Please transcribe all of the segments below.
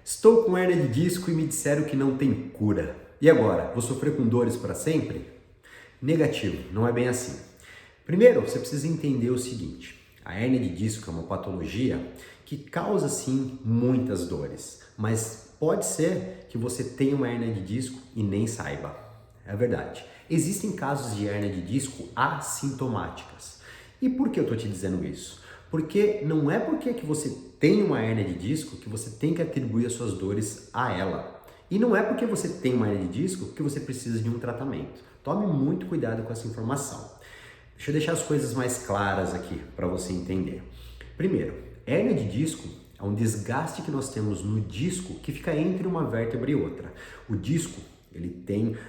Estou com hernia de disco e me disseram que não tem cura. E agora? Vou sofrer com dores para sempre? Negativo, não é bem assim. Primeiro, você precisa entender o seguinte: a hernia de disco é uma patologia que causa sim muitas dores, mas pode ser que você tenha uma hernia de disco e nem saiba. É verdade. Existem casos de hernia de disco assintomáticas. E por que eu estou te dizendo isso? Porque não é porque que você tem uma hernia de disco que você tem que atribuir as suas dores a ela. E não é porque você tem uma hernia de disco que você precisa de um tratamento. Tome muito cuidado com essa informação. Deixa eu deixar as coisas mais claras aqui para você entender. Primeiro, hernia de disco é um desgaste que nós temos no disco que fica entre uma vértebra e outra. O disco, ele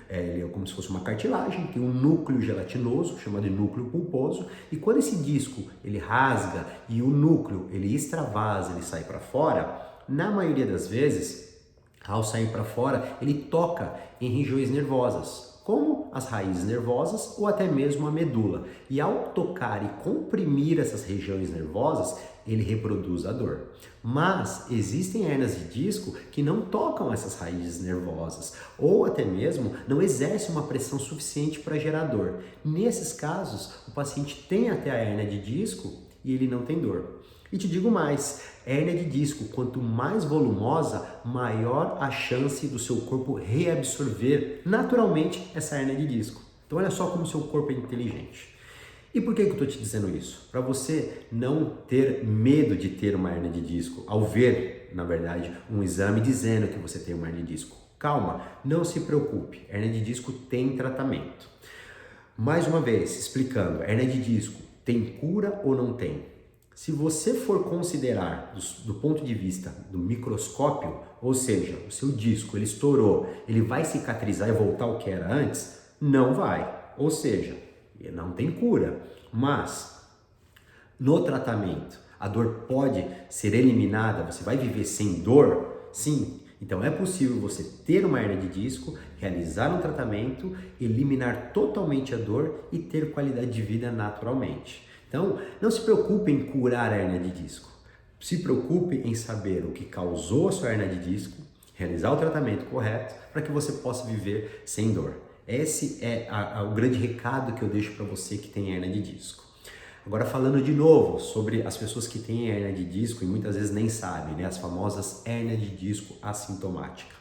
é como se fosse uma cartilagem, tem um núcleo gelatinoso, chamado de núcleo pulposo, e quando esse disco ele rasga e o núcleo ele extravasa, ele sai para fora, na maioria das vezes, ao sair para fora, ele toca em regiões nervosas, como as raízes nervosas ou até mesmo a medula. E ao tocar e comprimir essas regiões nervosas, ele reproduz a dor. Mas existem hérnias de disco que não tocam essas raízes nervosas ou até mesmo não exercem uma pressão suficiente para gerar dor. Nesses casos, o paciente tem até a hérnia de disco e ele não tem dor. E te digo mais, hérnia de disco, quanto mais volumosa, maior a chance do seu corpo reabsorver naturalmente essa hérnia de disco. Então olha só como o seu corpo é inteligente. E por que eu estou te dizendo isso? Para você não ter medo de ter uma hérnia de disco, ao ver, na verdade, um exame dizendo que você tem uma hérnia de disco. Calma, não se preocupe, hérnia de disco tem tratamento. Mais uma vez, explicando, hérnia de disco tem cura ou não tem? Se você for considerar do ponto de vista do microscópio, ou seja, o seu disco ele estourou, ele vai cicatrizar e voltar ao que era antes? Não vai. Ou seja, não tem cura. Mas no tratamento, a dor pode ser eliminada, você vai viver sem dor? Sim. Então é possível você ter uma hernia de disco, realizar um tratamento, eliminar totalmente a dor e ter qualidade de vida naturalmente. Então, não se preocupe em curar a hernia de disco. Se preocupe em saber o que causou a sua hernia de disco, realizar o tratamento correto para que você possa viver sem dor. Esse é o grande recado que eu deixo para você que tem hernia de disco. Agora falando de novo sobre as pessoas que têm hernia de disco e muitas vezes nem sabem, né? As famosas hernias de disco assintomática.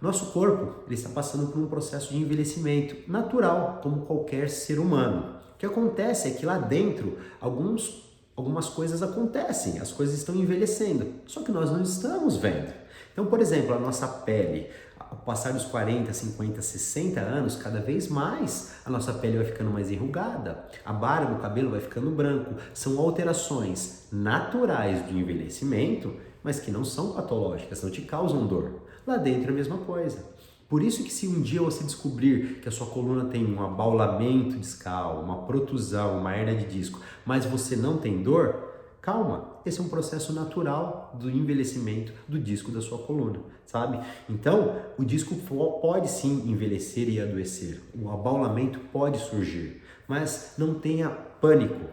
Nosso corpo ele está passando por um processo de envelhecimento natural, como qualquer ser humano. O que acontece é que lá dentro algumas coisas acontecem, as coisas estão envelhecendo, só que nós não estamos vendo. Então, por exemplo, a nossa pele, ao passar dos 40, 50, 60 anos, cada vez mais a nossa pele vai ficando mais enrugada, a barba, o cabelo vai ficando branco. São alterações naturais do envelhecimento, mas que não são patológicas, não te causam dor. Lá dentro é a mesma coisa. Por isso que se um dia você descobrir que a sua coluna tem um abaulamento discal, uma protusão, uma hernia de disco, mas você não tem dor, calma, esse é um processo natural do envelhecimento do disco da sua coluna, sabe? Então, o disco pode sim envelhecer e adoecer, o abaulamento pode surgir, mas não tenha pânico.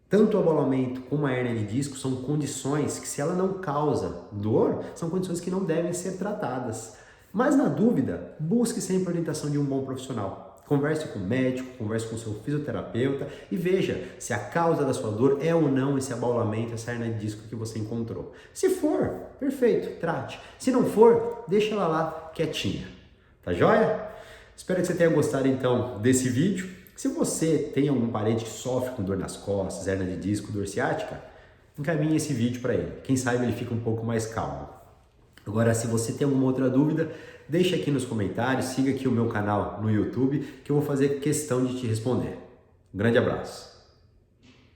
Tanto o abaulamento como a hernia de disco são condições que, se ela não causa dor, são condições que não devem ser tratadas. Mas na dúvida, busque sempre a orientação de um bom profissional. Converse com o médico, converse com o seu fisioterapeuta e veja se a causa da sua dor é ou não esse abaulamento, essa hernia de disco que você encontrou. Se for, perfeito, trate. Se não for, deixa ela lá quietinha. Tá joia? Espero que você tenha gostado então desse vídeo. Se você tem algum parente que sofre com dor nas costas, hernia de disco, dor ciática, encaminhe esse vídeo para ele. Quem sabe ele fica um pouco mais calmo. Agora, se você tem alguma outra dúvida, deixa aqui nos comentários, siga aqui o meu canal no YouTube, que eu vou fazer questão de te responder. Um grande abraço!